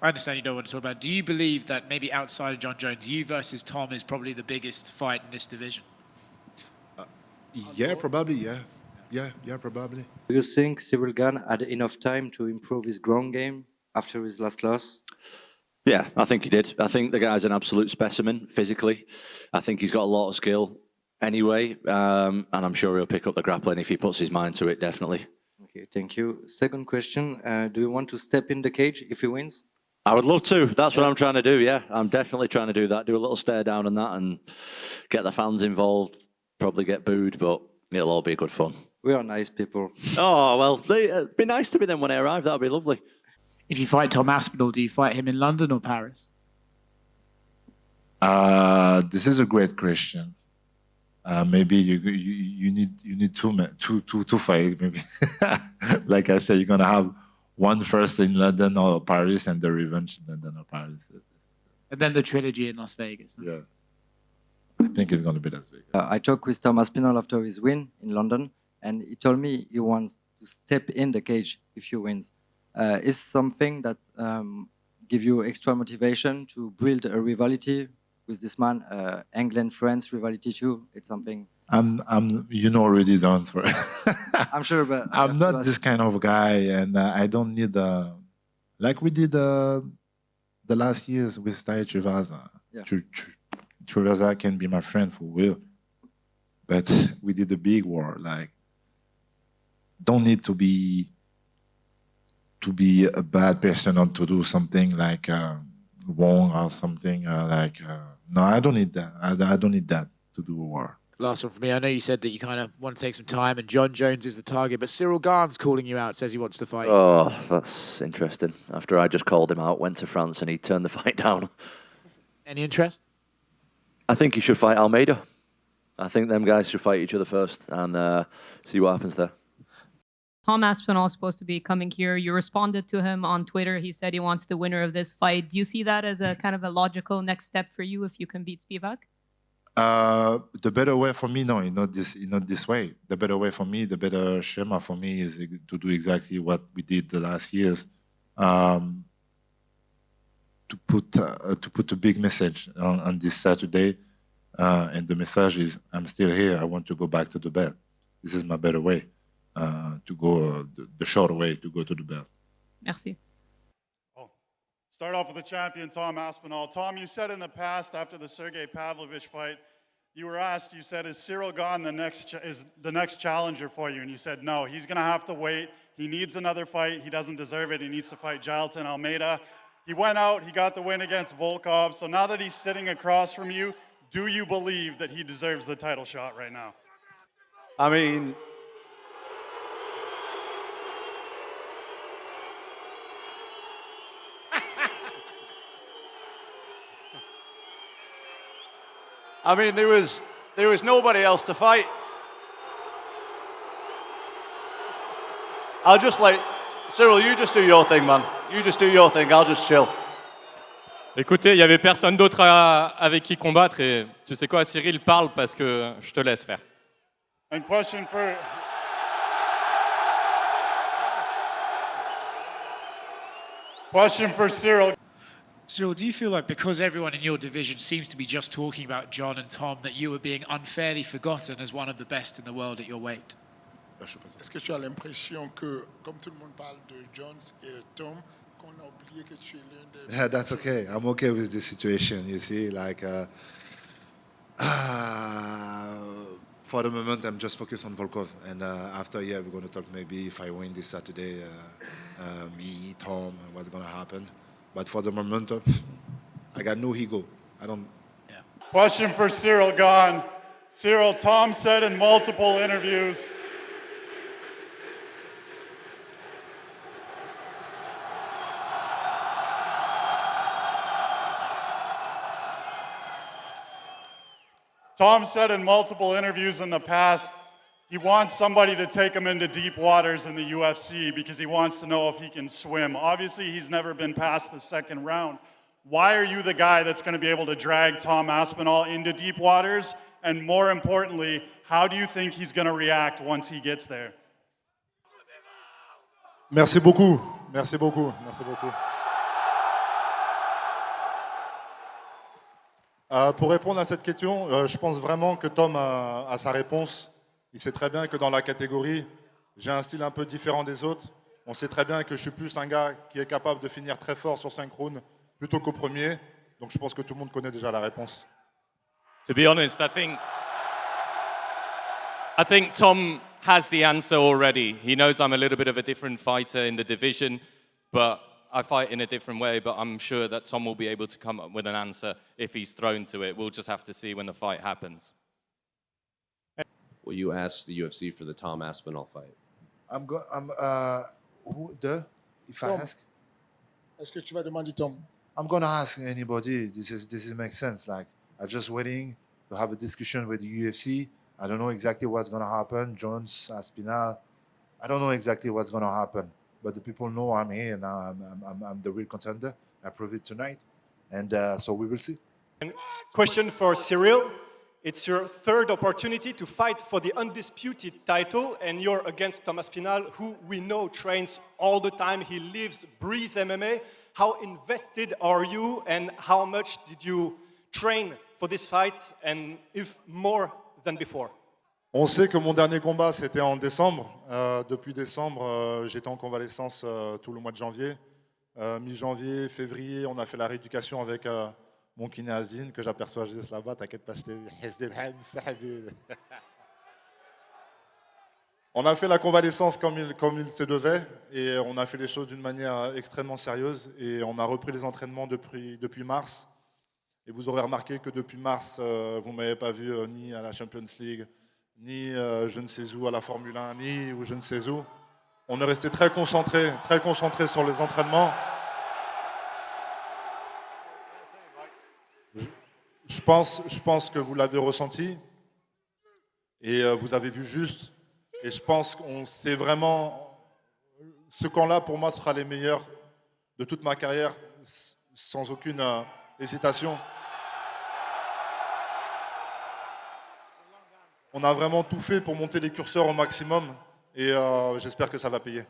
I understand you don't want to talk about it. Do you believe that maybe outside of John Jones, you versus Tom is probably the biggest fight in this division? Yeah, probably, yeah. Yeah, probably. Do you think Ciryl Gane had enough time to improve his ground game after his last loss? Yeah, I think he did. I think the guy's an absolute specimen physically. I think he's got a lot of skill anyway, and I'm sure he'll pick up the grappling if he puts his mind to it, definitely. Okay, thank you. Second question, do you want to step in the cage if he wins? I would love to. That's what I'm trying to do, yeah. I'm definitely trying to do that. Do a little stare down on that and get the fans involved. Probably get booed, but it'll all be good fun. We are nice people. Oh, well, it'd be nice to be them when I arrive. That'd be lovely. If you fight Tom Aspinall, do you fight him in London or Paris? This is a great question. Maybe you need two fights. Maybe, like I said, you're gonna have one first in London or Paris, and the revenge in London or Paris. And then the trilogy in Las Vegas. Huh? Yeah, I think it's gonna be Las Vegas. I talked with Tom Aspinall after his win in London, and he told me he wants to step in the cage if you win. Is something that give you extra motivation to build a rivalry with this man? England-France rivalry too. It's something. You know already the answer. I'm sure, but I'm not this kind of guy, and I don't need like we did the last years with Tai Tuivasa. Yeah. Tuivasa can be my friend for real, but we did a big war. Like, don't need to be a bad person or to do something like wrong or something no, I don't need that. I don't need that to do a war. Last one for me. I know you said that you kind of want to take some time and John Jones is the target, but Ciryl Gane's calling you out, says he wants to fight you. Oh, that's interesting. After I just called him out, went to France and he turned the fight down. Any interest? I think he should fight Almeida. I think them guys should fight each other first and see what happens there. Tom Aspinall is supposed to be coming here. You responded to him on Twitter. He said he wants the winner of this fight. Do you see that as a kind of a logical next step for you if you can beat Spivak? The better way for me, no, not this way. The better way for me, the better schema for me is to do exactly what we did the last years. To put a big message on this Saturday, and the message is, I'm still here. I want to go back to the belt. This is my better way. To go the short way to go to the belt. Merci. Start off with the champion, Tom Aspinall. Tom, you said in the past after the Sergey Pavlovich fight, you were asked, you said, is Ciryl Gane the next challenger for you? And you said, no, he's going to have to wait. He needs another fight. He doesn't deserve it. He needs to fight Jailton Almeida. He went out. He got the win against Volkov. So now that he's sitting across from you, do you believe that he deserves the title shot right now? I mean, there was nobody else to fight. I'll just Ciryl, you just do your thing, man. You just do your thing. I'll just chill. Écoutez, il n'y avait personne d'autre avec qui combattre et tu sais quoi, Ciryl, parle parce que je te laisse faire. And question for Ciryl. Ciryl, do you feel like because everyone in your division seems to be just talking about John and Tom, that you are being unfairly forgotten as one of the best in the world at your weight? Est-ce que tu as l'impression que, comme tout le monde parle de Jones et de Tom, qu'on a oublié que tu es l'un des... Yeah, that's okay. I'm okay with this situation, you see. Like, for the moment, I'm just focused on Volkov. And after, yeah, we're going to talk maybe if I win this Saturday, me, Tom, what's going to happen. But for the moment, I got no ego. I don't... Yeah. Question for Ciryl Gane. Ciryl, Tom said in multiple interviews... Tom said in multiple interviews in the past, he wants somebody to take him into deep waters in the UFC because he wants to know if he can swim. Obviously, he's never been past the second round. Why are you the guy that's going to be able to drag Tom Aspinall into deep waters? And more importantly, how do you think he's going to react once he gets there? Merci beaucoup. Merci beaucoup. Merci beaucoup. Pour répondre à cette question, je pense vraiment que Tom a sa réponse. Il sait très bien que dans la catégorie, j'ai un style un peu différent des autres. On sait très bien que je suis plus un gars qui est capable de finir très fort sur 5 rounds plutôt qu'au premier. Donc je pense que tout le monde connaît déjà la réponse. To be honest, I think Tom has the answer already. He knows I'm a little bit of a different fighter in the division, but I fight in a different way, but I'm sure that Tom will be able to come up with an answer if he's thrown to it. We'll just have to see when the fight happens. Will you ask the UFC for the Tom Aspinall fight? If I Tom. ask, Est-ce que tu vas demander, Tom? I'm gonna ask anybody. This makes sense. Like, I'm just waiting to have a discussion with the UFC. I don't know exactly what's gonna happen. Jones, Aspinall, I don't know exactly what's gonna happen. But the people know I'm here now. I'm the real contender. I prove it tonight, and so we will see. Question for Ciryl. It's your third opportunity to fight for the undisputed title, and you're against Tom Aspinall, who we know trains all the time. He lives, breathes MMA. How invested are you, and how much did you train for this fight, and if more than before? On sait que mon dernier combat, c'était en décembre. Depuis décembre, j'étais en convalescence tout le mois de janvier. Mi-janvier, février, on a fait la rééducation avec mon kiné Azine, que j'aperçois juste là-bas. T'inquiète pas, je t'ai vu. On a fait la convalescence comme il se devait, et on a fait les choses d'une manière extrêmement sérieuse, et on a repris les entraînements depuis mars. Et vous aurez remarqué que depuis mars, vous ne m'avez pas vu ni à la Champions League, ni je ne sais où à la Formule 1, ni où je ne sais où. On est resté très concentré sur les entraînements. Je pense que vous l'avez ressenti, et vous avez vu juste. Et je pense qu'on sait vraiment, ce camp-là pour moi sera les meilleurs de toute ma carrière, sans aucune hésitation. On a vraiment tout fait pour monter les curseurs au maximum, et j'espère que ça va payer.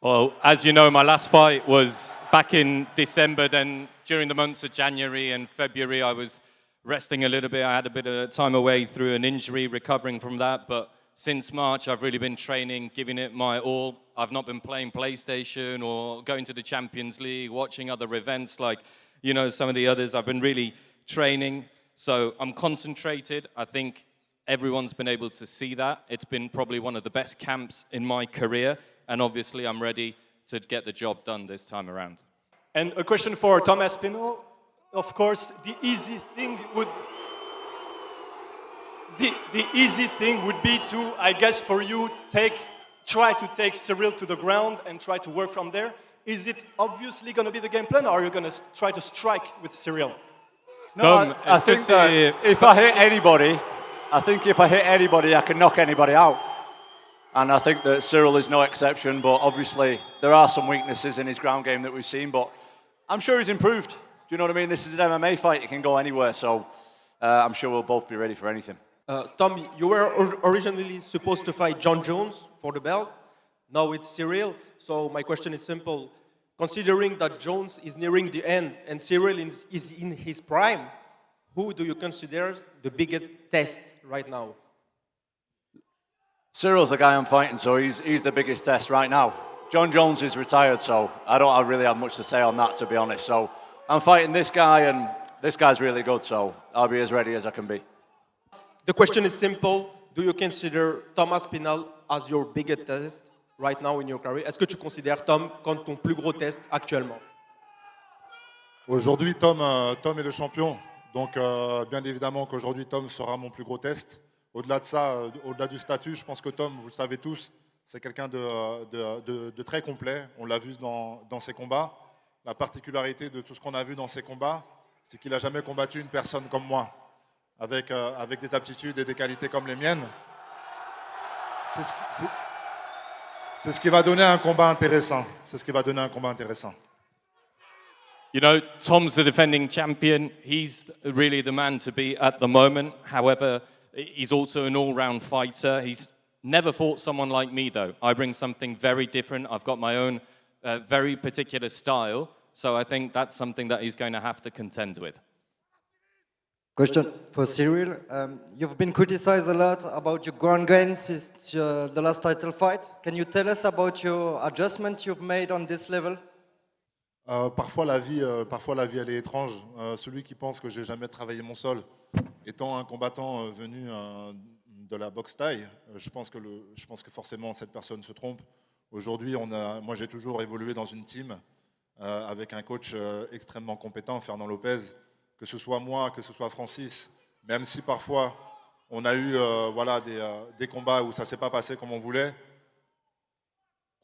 Well, as you know, my last fight was back in December. Then during the months of January and February, I was resting a little bit. I had a bit of time away through an injury, recovering from that. But since March, I've really been training, giving it my all. I've not been playing PlayStation or going to the Champions League, watching other events like, you know, some of the others. I've been really training. So I'm concentrated. I think everyone's been able to see that. It's been probably one of the best camps in my career. And obviously, I'm ready to get the job done this time around. And a question for Tom Aspinall. Of course, the easy thing would be to, I guess, for you, try to take Ciryl to the ground and try to work from there. Is it obviously going to be the game plan, or are you going to try to strike with Ciryl? No, I think that if I hit anybody, I can knock anybody out. And I think that Ciryl is no exception, but obviously there are some weaknesses in his ground game that we've seen, but I'm sure he's improved. Do you know what I mean? This is an MMA fight, it can go anywhere, so I'm sure we'll both be ready for anything. Tom, you were originally supposed to fight John Jones for the belt. Now it's Ciryl. So my question is simple. Considering that Jones is nearing the end and Ciryl is in his prime, who do you consider the biggest test right now? Cyryl's the guy I'm fighting, so he's the biggest test right now. John Jones is retired, so I don't really have much to say on that, to be honest. So I'm fighting this guy, and this guy's really good, so I'll be as ready as I can be. The question is simple. Do you consider Tom Aspinall as your biggest test right now in your career? Est-ce que tu considères Tom comme ton plus gros test actuellement? Aujourd'hui, Tom est le champion. Donc, bien évidemment qu'aujourd'hui, Tom sera mon plus gros test. Au-delà de ça, au-delà du statut, je pense que Tom, vous le savez tous, c'est quelqu'un de très complet. On l'a vu dans ses combats. La particularité de tout ce qu'on a vu dans ses combats, c'est qu'il n'a jamais combattu une personne comme moi, avec des aptitudes et des qualités comme les miennes. C'est ce qui va donner un combat intéressant. C'est ce qui va donner un combat intéressant. You know, Tom's the defending champion. He's really the man to beat at the moment. However, he's also an all-round fighter. He's never fought someone like me, though. I bring something very different. I've got my own very particular style. So I think that's something that he's going to have to contend with. Question for Ciryl. You've been criticized a lot about your ground game since the last title fight. Can you tell us about your adjustment you've made on this level? Parfois la vie, elle est étrange. Celui qui pense que j'ai jamais travaillé mon sol, étant un combattant venu de la boxe thaï, je pense que forcément cette personne se trompe. Aujourd'hui, moi j'ai toujours évolué dans une team avec un coach extrêmement compétent, Fernand Lopez, que ce soit moi, que ce soit Francis, même si parfois on a eu des combats où ça ne s'est pas passé comme on voulait.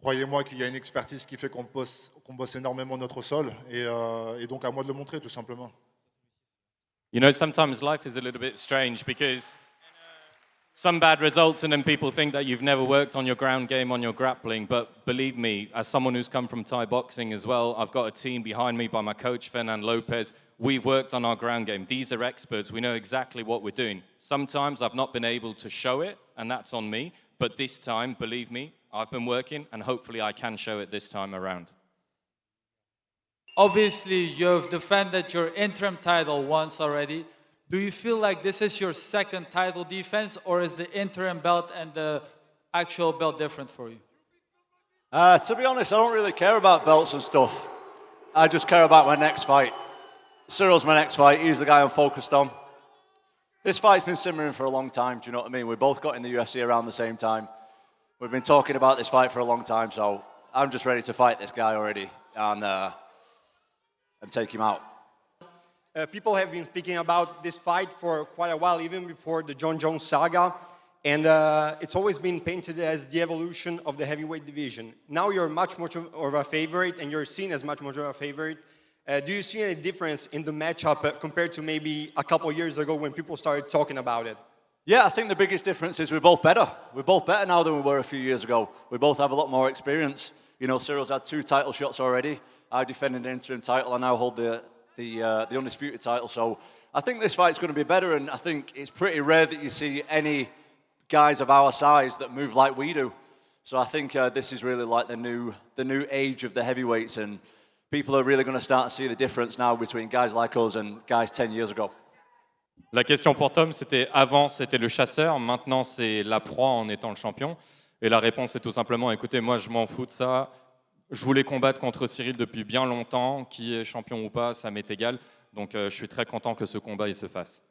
Croyez-moi qu'il y a une expertise qui fait qu'on bosse énormément notre sol et donc à moi de le montrer tout simplement. You know, sometimes life is a little bit strange because some bad results and then people think that you've never worked on your ground game, on your grappling. But believe me, as someone who's come from Thai boxing as well, I've got a team behind me by my coach, Fernand Lopez. We've worked on our ground game. These are experts. We know exactly what we're doing. Sometimes I've not been able to show it, and that's on me. But this time, believe me, I've been working, and hopefully I can show it this time around. Obviously, you've defended your interim title once already. Do you feel like this is your second title defense, or is the interim belt and the actual belt different for you? To be honest, I don't really care about belts and stuff. I just care about my next fight. Cyryl's my next fight. He's the guy I'm focused on. This fight's been simmering for a long time, do you know what I mean? We both got in the UFC around the same time. We've been talking about this fight for a long time, so I'm just ready to fight this guy already and take him out. People have been speaking about this fight for quite a while, even before the Jon Jones saga, and it's always been painted as the evolution of the heavyweight division. Now you're much more of a favorite, and you're seen as much more of a favorite. Do you see any difference in the matchup compared to maybe a couple years ago when people started talking about it? Yeah, I think the biggest difference is we're both better. We're both better now than we were a few years ago. We both have a lot more experience. You know, Cyryl's had 2 title shots already. I defended the interim title. I now hold the undisputed title. So I think this fight's going to be better, and I think it's pretty rare that you see any guys of our size that move like we do. So I think this is really like the new age of the heavyweights, and people are really going to start to see the difference now between guys like us and guys 10 years ago. La question pour Tom, c'était avant, c'était le chasseur, maintenant c'est la proie en étant le champion. Et la réponse est tout simplement, écoutez, moi je m'en fous de ça. Je voulais combattre contre Ciryl depuis bien longtemps. Qui est champion ou pas, ça m'est égal. Donc je suis très content que ce combat il se fasse.